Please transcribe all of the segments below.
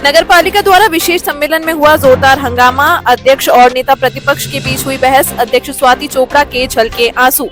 नगरपालिका द्वारा विशेष सम्मेलन में हुआ जोरदार हंगामा। अध्यक्ष और नेता प्रतिपक्ष के बीच हुई बहस। अध्यक्ष स्वाति चोपड़ा के झलके आंसू।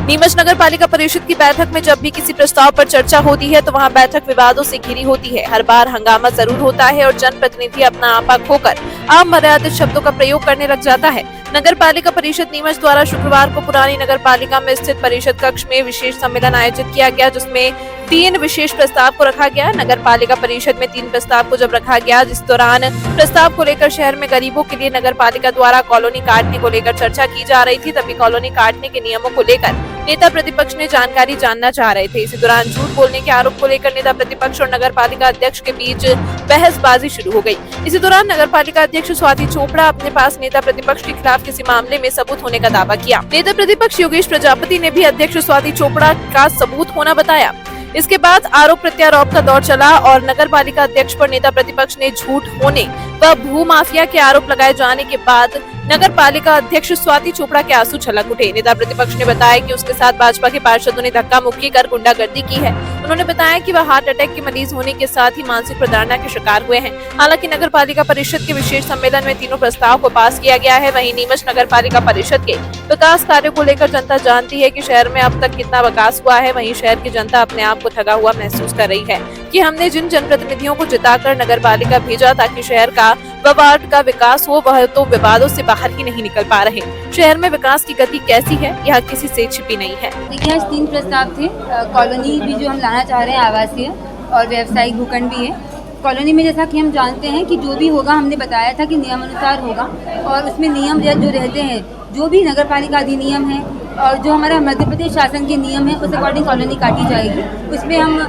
नीमच नगर पालिका परिषद की बैठक में जब भी किसी प्रस्ताव पर चर्चा होती है तो वहां बैठक विवादों से घिरी होती है। हर बार हंगामा जरूर होता है और जनप्रतिनिधि अपना आपा खोकर आम मर्यादित शब्दों का प्रयोग करने लग जाता है। नगर पालिका परिषद नीमच द्वारा शुक्रवार को पुरानी नगर पालिका में स्थित परिषद कक्ष में विशेष सम्मेलन आयोजित किया गया, जिसमें 3 विशेष प्रस्ताव को रखा गया। नगर पालिका परिषद में 3 प्रस्ताव को जब रखा गया, जिस दौरान प्रस्ताव को लेकर शहर में गरीबों के लिए नगर पालिका द्वारा कॉलोनी काटने को लेकर चर्चा की जा रही थी, तभी कॉलोनी काटने के नियमों को लेकर नेता प्रतिपक्ष ने जानकारी जानना चाह रहे थे। इसी दौरान झूठ बोलने के आरोप को लेकर नेता प्रतिपक्ष और नगर पालिका अध्यक्ष के बीच बहसबाजी शुरू हो गई। इसी दौरान नगर पालिका अध्यक्ष स्वाति चोपड़ा अपने पास नेता प्रतिपक्ष के खिलाफ किसी मामले में सबूत होने का दावा किया। नेता प्रतिपक्ष योगेश प्रजापति ने भी अध्यक्ष स्वाति चोपड़ा का सबूत होना बताया। इसके बाद आरोप प्रत्यारोप का दौर चला और नगर पालिका अध्यक्ष पर नेता प्रतिपक्ष ने झूठ होने व भू माफिया के आरोप लगाए जाने के बाद नगर पालिका अध्यक्ष स्वाति चोपड़ा के आंसू छलक उठे। नेता प्रतिपक्ष ने बताया कि उसके साथ भाजपा के पार्षदों ने धक्का मुक्की कर गुंडागर्दी की है। उन्होंने बताया कि वह हार्ट अटैक के मरीज होने के साथ ही मानसिक प्रताड़ना के शिकार हुए हैं। हालांकि नगर पालिका परिषद के विशेष सम्मेलन में तीनों प्रस्ताव को पास किया गया है। वहीं नीमच नगर पालिका परिषद के विकास कार्यों को लेकर जनता जानती है कि शहर में अब तक कितना विकास हुआ है। वहीं शहर की जनता अपने आप को ठगा हुआ महसूस कर रही है कि हमने जिन जनप्रतिनिधियों को जिताकर नगर पालिका भेजा ताकि शहर का व वार्ड का विकास हो, वह तो विवादों से बाहर ही नहीं निकल पा रहे। शहर में विकास की गति कैसी है, यह किसी से छिपी नहीं है। देखिए, आज 3 प्रस्ताव थे। कॉलोनी भी जो हम लाना चाह रहे हैं आवासीय और व्यावसायिक भूखंड भी है। कॉलोनी में जैसा कि हम जानते हैं कि जो भी होगा, हमने बताया था कि नियमानुसार होगा और उसमें नियम जो रहते हैं, जो भी नगर पालिका अधिनियम है और जो हमारा मध्य प्रदेश शासन के नियम है, उस अकॉर्डिंग कॉलोनी काटी जाएगी। उसमें हम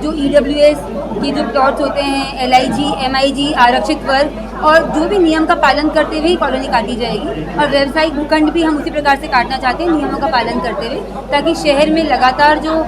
जो EWS के जो प्लॉट्स होते हैं, LIG, MIG, आरक्षित वर्ग और जो भी नियम का पालन करते हुए कॉलोनी काटी जाएगी। और व्यावसायिक भूखंड भी हम उसी प्रकार से काटना चाहते हैं, नियमों का पालन करते हुए, ताकि शहर में लगातार जो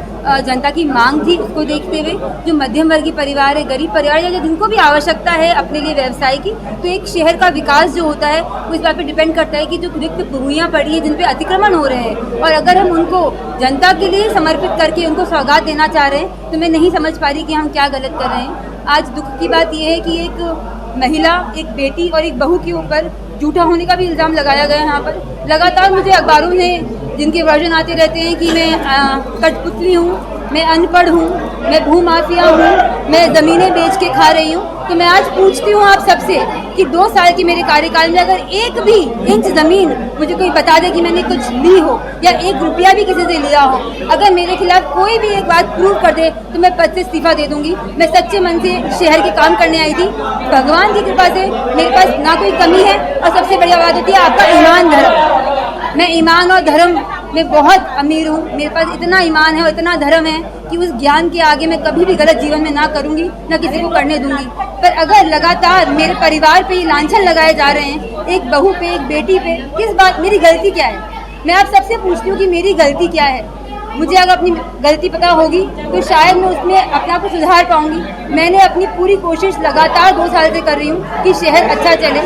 जनता की मांग थी उसको देखते हुए जो मध्यम वर्गीय परिवार है, गरीब परिवार या जिनको भी आवश्यकता है अपने लिए व्यवसाय की, तो एक शहर का विकास जो होता है वो इस बात पर डिपेंड करता है कि जो रिक्त भूमियाँ पड़ी है जिन पे अतिक्रमण हो रहे हैं, और अगर हम उनको जनता के लिए समर्पित करके उनको सौगात देना चाह रहे हैं तो मैं नहीं समझ पा रही कि हम क्या गलत कर रहे हैं। आज दुख की बात यह है कि एक महिला, एक बेटी और एक बहू के ऊपर झूठा होने का भी इल्ज़ाम लगाया गया है। यहाँ पर लगातार मुझे अखबारों में जिनके वर्जन आते रहते हैं कि मैं कठपुतली हूँ, मैं अनपढ़ हूँ, मैं भू माफिया हूँ, मैं ज़मीनें बेच के खा रही हूँ। तो मैं आज पूछती हूँ आप सबसे कि 2 साल के मेरे कार्यकाल में अगर एक भी इंच ज़मीन मुझे कोई बता दे कि मैंने कुछ ली हो या 1 रुपया भी किसी से लिया हो, अगर मेरे खिलाफ कोई भी एक बात प्रूव कर दे तो मैं पद से इस्तीफा दे दूंगी। मैं सच्चे मन से शहर के काम करने आई थी। भगवान की कृपा से मेरे पास ना कोई कमी है और सबसे बढ़िया बात होती है आपका ईमान धर्म। मैं ईमान और धर्म में बहुत अमीर हूँ। मेरे पास इतना ईमान है और इतना धर्म है कि उस ज्ञान के आगे मैं कभी भी गलत जीवन में ना करूँगी, ना किसी को करने दूंगी। पर अगर लगातार मेरे परिवार पे ये लांछन लगाए जा रहे हैं, एक बहू पे, एक बेटी पे, किस बात, मेरी गलती क्या है? मैं आप सबसे पूछती हूँ कि मेरी गलती क्या है। मुझे अगर अपनी गलती पता होगी तो शायद मैं उसमें अपने आप को सुधार पाऊंगी। मैंने अपनी पूरी कोशिश लगातार 2 साल से कर रही हूँ कि शहर अच्छा चले।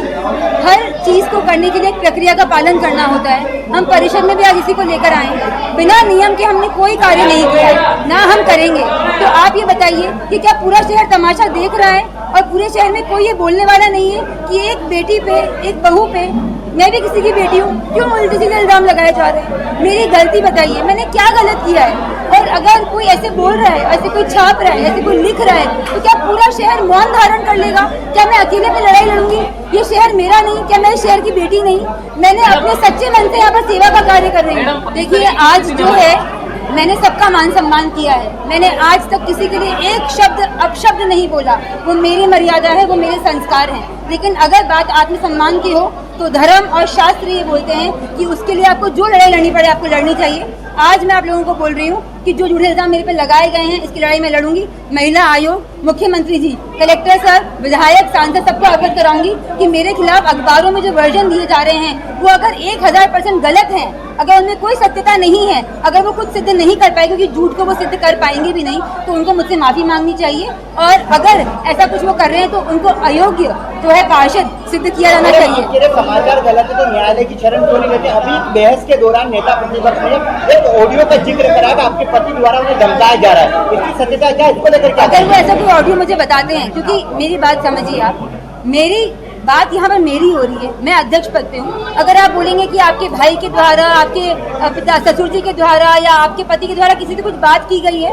हर चीज़ को करने के लिए एक प्रक्रिया का पालन करना होता है। हम परिषद में भी आज इसी को लेकर आए। बिना नियम के हमने कोई कार्य नहीं किया, ना हम करेंगे। तो आप ये बताइए कि क्या पूरा शहर तमाशा देख रहा है और पूरे शहर में कोई ये बोलने वाला नहीं है कि एक बेटी पे, एक बहू पे, मैं भी किसी की बेटी हूँ, क्यों उल्टे सीधे इल्जाम लगाए जा रहे हैं? मेरी गलती बताइए, मैंने क्या गलत किया है? और अगर कोई ऐसे बोल रहा है, ऐसे कोई छाप रहा है, ऐसे कोई लिख रहा है, तो क्या पूरा शहर मौन धारण कर लेगा? क्या मैं अकेले पे लड़ाई लड़ूंगी? ये शहर मेरा नहीं, क्या मैं इस शहर की बेटी नहीं? मैंने अपने सच्चे मन से यहाँ पर सेवा का कार्य कर रही हूँ। देखिए, आज जो है मैंने सबका मान सम्मान किया है। मैंने आज तक किसी के लिए एक शब्द अपशब्द नहीं बोला। वो मेरी मर्यादा है, वो मेरे संस्कार हैं। लेकिन अगर बात आत्मसम्मान की हो तो धर्म और शास्त्र ये बोलते हैं कि उसके लिए आपको जो लड़ाई लड़नी पड़े आपको लड़नी चाहिए। आज मैं आप लोगों को बोल रही हूँ कि जो झूठे इल्जाम मेरे पे लगाए गए हैं, इसकी लड़ाई मैं लड़ूंगी। महिला आयोग, मुख्यमंत्री जी, कलेक्टर सर, विधायक, सांसद, सबको अवगत कराऊंगी कि मेरे खिलाफ अखबारों में जो वर्जन दिए जा रहे हैं वो अगर 1000% गलत हैं, अगर उनमें कोई सत्यता नहीं है, अगर वो कुछ सिद्ध नहीं कर पाए, क्योंकि झूठ को वो सिद्ध कर पाएंगे भी नहीं, तो उनको मुझसे माफी मांगनी चाहिए। और अगर ऐसा कुछ वो कर रहे हैं तो उनको अयोग्य तो है पार्षद, सिद्ध किया जाना चाहिए। तेरे समाचार गलत है तो न्यायालय की शरण क्यों नहीं लेते? अभी बहस के दौरान नेता प्रतिपक्ष ने एक ऑडियो का जिक्र करा कि आपके पति द्वारा उन्हें धमकाया जा रहा है, इसकी सत्यता क्या, इसको लेकर क्या? अगर वो ऐसा कोई ऑडियो मुझे बताते हैं, क्योंकि मेरी बात समझिए आप, मेरी बात यहाँ पर मेरी हो रही है, मैं अध्यक्ष पद पे हूँ। अगर आप बोलेंगे कि आपके भाई के द्वारा, आपके पिता ससुर जी के द्वारा या आपके पति के द्वारा किसी से कुछ बात की गई है,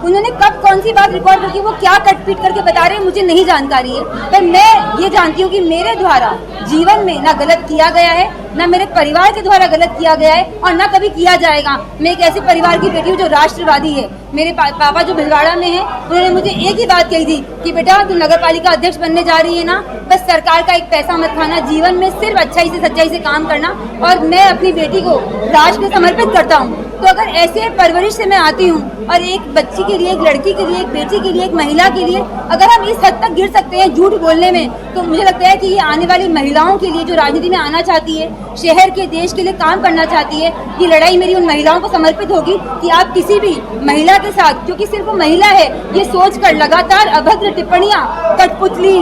उन्होंने कब कौन सी बात रिकॉर्ड होगी, वो क्या कट पीट करके बता रहे हैं, मुझे नहीं जानकारी है। पर मैं ये जानती हूँ कि मेरे द्वारा जीवन में ना गलत किया गया है, ना मेरे परिवार के द्वारा गलत किया गया है और ना कभी किया जाएगा। मैं एक ऐसे परिवार की बेटी हूँ जो राष्ट्रवादी है। मेरे पापा जो भिलवाड़ा में है, उन्होंने मुझे एक ही बात कही थी कि बेटा तू नगर पालिका अध्यक्ष बनने जा रही है ना, बस सरकार का एक पैसा मत खाना, जीवन में सिर्फ अच्छाई से सच्चाई से काम करना, और मैं अपनी बेटी को राष्ट्र को समर्पित करता हूँ। तो अगर ऐसे परवरिश से मैं आती हूँ और एक बच्ची के लिए, एक लड़की के लिए, एक बेटी के लिए, एक महिला के लिए अगर हम इस हद तक गिर सकते हैं झूठ बोलने में, तो मुझे लगता है कि ये आने वाली महिलाओं के लिए जो राजनीति में आना चाहती है, शहर के देश के लिए काम करना चाहती है, ये लड़ाई मेरी उन महिलाओं को समर्पित होगी कि आप किसी भी महिला के साथ, क्योंकि सिर्फ वो महिला है, ये सोचकर लगातार अभद्र टिप्पणियां, कठपुतली,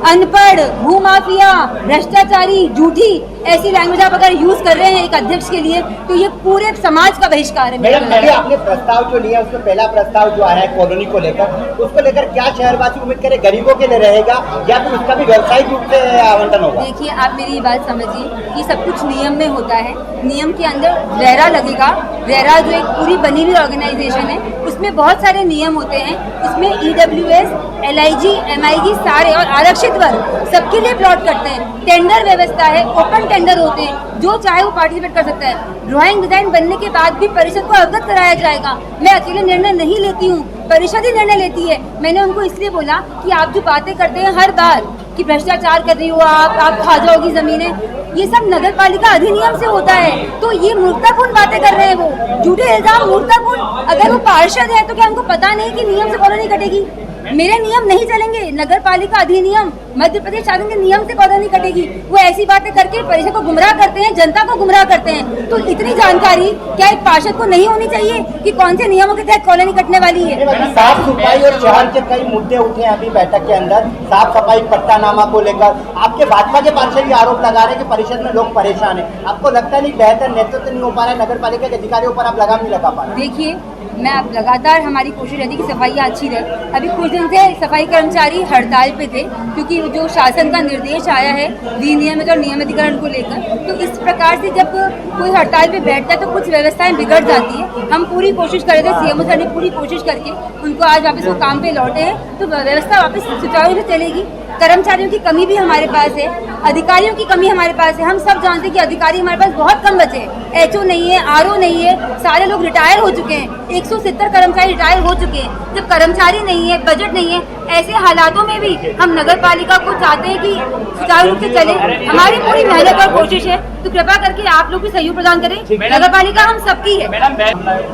अनपढ़, भूमाफिया, भ्रष्टाचारी, झूठी ऐसी लैंग्वेज आप अगर यूज कर रहे हैं एक अध्यक्ष के लिए, तो ये पूरे समाज का बहिष्कार है। मैडम, अभी आपने प्रस्ताव जो लिया, उसमें पहला प्रस्ताव जो आया है कॉलोनी को लेकर, उसको लेकर क्या शहरवासी उम्मीद करे, गरीबों के लिए रहेगा या फिर उसका भी व्यावसायिक रूप से आवंटन होगा? देखिए, आप मेरी बात समझिए कि सब कुछ नियम में होता है, नियम के अंदर रेरा लगेगा। रेरा जो एक पूरी बनी हुई ऑर्गेनाइजेशन है, उसमें बहुत सारे नियम होते हैं, उसमें EWS, LIG, MIG सारे और आरक्षित वर्ग सबके लिए प्लॉट करते हैं। टेंडर व्यवस्था है, ओपन टेंडर होते हैं, जो चाहे वो पार्टिसिपेट कर सकता है। ड्राइंग डिजाइन बनने के बाद भी परिषद को अवगत कराया जाएगा। मैं अकेले निर्णय नहीं लेती हूँ, परिषद ही निर्णय लेती है। मैंने उनको इसलिए बोला कि आप जो बातें करते हैं हर बार कि भ्रष्टाचार कर रही हो आप खा जाओगी जमीनें, ये सब नगर पालिका अधिनियम से होता है। तो ये मूर्खतापूर्ण बातें कर रहे हैं, वो झूठे इल्जाम, मूर्खतापूर्ण। अगर वो पार्षद है तो क्या उनको पता नहीं कि नियम से कॉलोनी कटेगी? मेरे नियम नहीं चलेंगे, नगर पालिका अधिनियम, मध्य प्रदेश शासन के नियम से कॉलोनी कटेगी। वो ऐसी बातें करके परिषद को गुमराह करते हैं, जनता को गुमराह करते हैं। तो इतनी जानकारी क्या एक पार्षद को नहीं होनी चाहिए कि कौन से नियमों के तहत कॉलोनी कटने वाली है? साफ सफाई और शहर के कई मुद्दे उठे हैं अभी बैठक के अंदर, साफ सफाई, पट्टानामा को लेकर आपके भाजपा के पार्षद ये आरोप लगा रहे हैं कि परिषद में लोग परेशान है। आपको लगता नहीं बेहतर नेतृत्व नहीं हो पा रहा है, नगर पालिका के अधिकारियों पर आप लगाम नहीं लगा पा रहे? देखिए, मैं अब लगातार हमारी कोशिश रहती है कि सफाई अच्छी रहे। अभी कुछ दिन से सफाई कर्मचारी हड़ताल पे थे, क्योंकि जो शासन का निर्देश आया है विनियमित और नियमितीकरण को लेकर। तो इस प्रकार से जब कोई हड़ताल पे बैठता है तो कुछ व्यवस्थाएं बिगड़ जाती है। हम पूरी कोशिश कर रहे थे, CMO सर ने पूरी कोशिश करके उनको आज वापस वो काम पे लौटे हैं, तो व्यवस्था वापस सुचारू रूप से चलेगी। कर्मचारियों की कमी भी हमारे पास है, अधिकारियों की कमी हमारे पास है। हम सब जानते हैं कि अधिकारी हमारे पास बहुत कम बचे हैं। HO नहीं है, RO नहीं है, सारे लोग रिटायर हो चुके हैं। 170 कर्मचारी रिटायर हो चुके हैं। जब कर्मचारी नहीं है, बजट नहीं है, ऐसे हालातों में भी हम नगर पालिका को चाहते हैं कि सुचारू रूप से चले। हमारी पूरी मेहनत और कोशिश है, तो कृपा करके आप लोग भी सहयोग प्रदान करें। नगर पालिका हम सबकी है।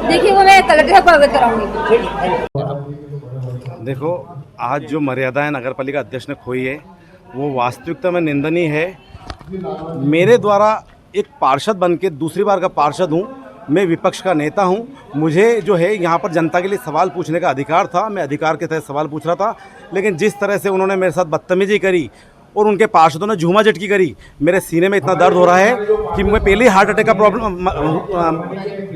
देखिए, वो मैं कलेक्टर साहब को अवगत कराऊंगी। देखो, आज जो मर्यादाएं नगर पालिका अध्यक्ष ने खोई है वो वास्तविकता में निंदनीय है। मेरे द्वारा एक पार्षद बन के दूसरी बार का पार्षद हूँ, मैं विपक्ष का नेता हूँ, मुझे जो है यहाँ पर जनता के लिए सवाल पूछने का अधिकार था। मैं अधिकार के तहत सवाल पूछ रहा था, लेकिन जिस तरह से उन्होंने मेरे साथ बदतमीजी करी और उनके पार्षदों ने झूमा झटकी करी, मेरे सीने में इतना दर्द हो रहा है कि मैं पहले ही हार्ट अटैक का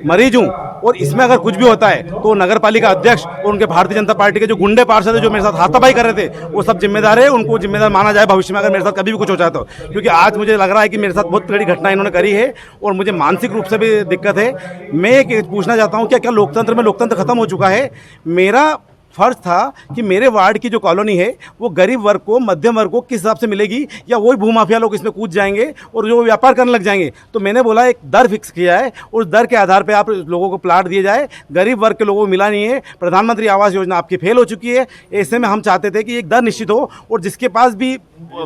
मरीज हूँ। और इसमें अगर कुछ भी होता है तो नगर पालिका अध्यक्ष और उनके भारतीय जनता पार्टी के जो गुंडे पार्षद है जो मेरे साथ हाथापाई कर रहे थे, वो सब जिम्मेदार है। उनको जिम्मेदार माना जाए भविष्य में अगर मेरे साथ कभी भी कुछ हो जाए तो, क्योंकि आज मुझे लग रहा है कि मेरे साथ बहुत बड़ी घटना इन्होंने करी है और मुझे मानसिक रूप से भी दिक्कत है। मैं ये पूछना चाहता हूँ, क्या लोकतंत्र में लोकतंत्र खत्म हो चुका है? मेरा फर्ज था कि मेरे वार्ड की जो कॉलोनी है वो गरीब वर्ग को, मध्यम वर्ग को किस हिसाब से मिलेगी, या वही भूमाफिया लोग इसमें कूद जाएंगे और जो व्यापार करने लग जाएंगे। तो मैंने बोला एक दर फिक्स किया है, उस दर के आधार पे आप लोगों को प्लाट दिए जाए। गरीब वर्ग के लोगों को मिला नहीं है। प्रधानमंत्री आवास योजना आपकी फेल हो चुकी है। ऐसे में हम चाहते थे कि एक दर निश्चित हो और जिसके पास भी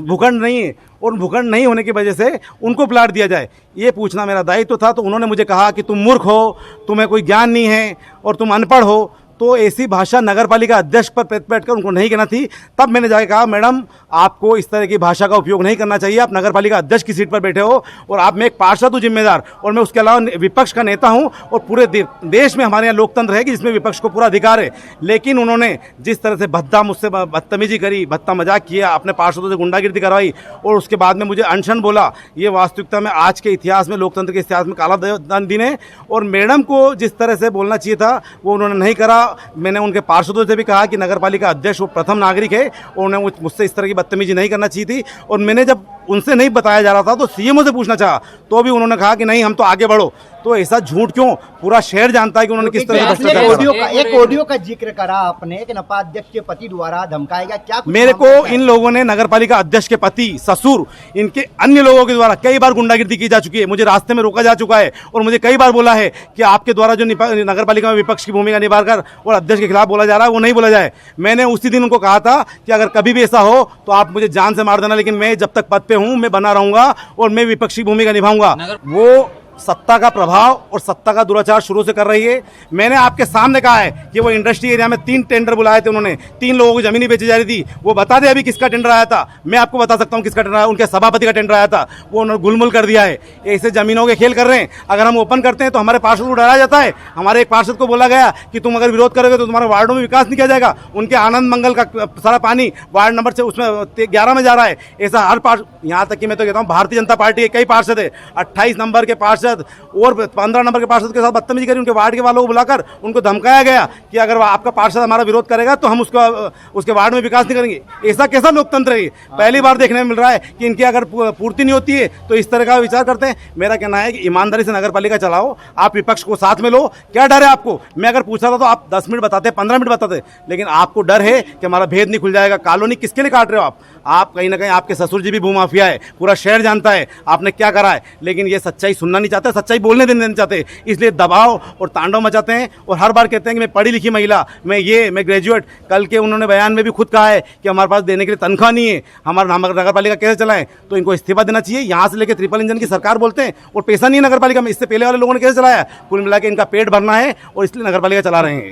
भूखंड नहीं है और भूखंड नहीं होने की वजह से उनको प्लाट दिया जाए। ये पूछना मेरा दायित्व था। तो उन्होंने मुझे कहा कि तुम मूर्ख हो, तुम्हें कोई ज्ञान नहीं है और तुम अनपढ़ हो। तो ऐसी भाषा नगर पालिका अध्यक्ष पर बैठ कर उनको नहीं कहना थी। तब मैंने जाकर कहा, मैडम आपको इस तरह की भाषा का उपयोग नहीं करना चाहिए। आप नगर पालिका अध्यक्ष की सीट पर बैठे हो और आप, मैं एक पार्षद हूँ जिम्मेदार, और मैं उसके अलावा विपक्ष का नेता हूँ, और पूरे देश में हमारे यहाँ लोकतंत्र है कि जिसमें विपक्ष को पूरा अधिकार है। लेकिन उन्होंने जिस तरह से मुझसे बदतमीजी करी, भद्दा मजाक किया, अपने पार्षदों से गुंडागिर्दी करवाई और उसके बाद में मुझे अनशन बोला, ये वास्तविकता में आज के इतिहास में, लोकतंत्र के इतिहास में काला दिन है। और मैडम को जिस तरह से बोलना चाहिए था वो उन्होंने नहीं करा। मैंने उनके पार्षदों से भी कहा कि नगर पालिका अध्यक्ष वो प्रथम नागरिक है और उन्हें मुझसे इस तरह की बदतमीजी नहीं करना चाहिए थी। और मैंने जब उनसे नहीं बताया जा रहा था तो सीएमओ से पूछना चाहा, तो भी उन्होंने कहा कि नहीं, हम तो आगे बढ़ो। तो ऐसा झूठ क्यों? पूरा शहर जानता है कि उन्होंने किस तरह से भ्रष्टाचार करा। एक ऑडियो का जिक्र करा आपने कि नपा अध्यक्ष के पति द्वारा धमकाया गया, क्या कुछ मेरे को इन लोगों ने, नगर पालिका अध्यक्ष के पति, ससुर, इनके अन्य लोगों के द्वारा कई बार गुंडागिर्दी की जा चुकी है। मुझे रास्ते में रोका जा चुका है और मुझे कई बार बोला है कि आपके द्वारा जो नगर पालिका में विपक्ष की भूमिका निभाकर और अध्यक्ष के खिलाफ बोला जा रहा है वो नहीं बोला जाए। मैंने उसी दिन उनको कहा था कि अगर कभी भी ऐसा हो तो आप मुझे जान से मार देना, लेकिन मैं जब तक पद पे हूं मैं बना रहूंगा और मैं विपक्षी भूमिका निभाऊंगा। वो सत्ता का प्रभाव और सत्ता का दुराचार शुरू से कर रही है। मैंने आपके सामने कहा है कि वो इंडस्ट्री एरिया में 3 टेंडर बुलाए थे, उन्होंने 3 लोगों की जमीनें बेची जा रही थी। वो बता दे अभी किसका टेंडर आया था। मैं आपको बता सकता हूं किसका टेंडर आया, उनके सभापति का टेंडर आया था, वो उन्होंने गुलमुल कर दिया है। ऐसे जमीनों के खेल कर रहे हैं। अगर हम ओपन करते हैं तो हमारे पार्षद को डराया जाता है। हमारे एक पार्षद को बोला गया कि तुम अगर विरोध करोगे तो तुम्हारे वार्डों में विकास नहीं किया जाएगा। उनके आनंद मंगल का सारा पानी वार्ड नंबर से उसमें 11 में जा रहा है। ऐसा हर पार्षद, यहाँ तक कि मैं तो कहता हूँ भारतीय जनता पार्टी के कई पार्षद है, 28 नंबर के पार्षद और 15 नंबर के पार्षद के साथ बदतमीजी करी। उनके वार्ड के वालों को बुलाकर उनको धमकाया गया कि अगर आपका पार्षद हमारा विरोध करेगा तो हम उसके वार्ड में विकास नहीं करेंगे। ऐसा कैसा लोकतंत्र है? पहली बार देखने में मिल रहा है कि इनकी अगर पूर्ति नहीं होती है तो इस तरह का विचार करते हैं। मेरा कहना है कि ईमानदारी से नगर पालिका चलाओ, आप विपक्ष को साथ में लो। क्या डर है आपको? मैं अगर पूछा था तो आप 10 मिनट बताते, 15 मिनट बताते, लेकिन आपको डर है कि हमारा भेद नहीं खुल जाएगा। कॉलोनी किसके लिए काट रहे हो आप कहीं ना कहीं आपके ससुर जी भी भूमाफिया है, पूरा शहर जानता है आपने क्या करा है। लेकिन ये सच्चाई सुनना नहीं चाहते, सच्चाई बोलने देना नहीं चाहते, इसलिए दबाव और तांडव मचाते हैं। और हर बार कहते हैं कि मैं पढ़ी लिखी महिला, मैं ग्रेजुएट। कल के उन्होंने बयान में भी खुद कहा है कि हमारे पास देने के लिए तनख्वाह नहीं है, हमारा नगर पालिका कैसे चलाएं। तो इनको इस्तीफा देना चाहिए। यहाँ से लेकर ट्रिपल इंजन की सरकार बोलते हैं और पैसा नहीं है नगर पालिका में। इससे पहले वाले लोगों ने कैसे चलाया? कुल मिला के इनका पेट भरना है और इसलिए नगर पालिका चला रहे हैं।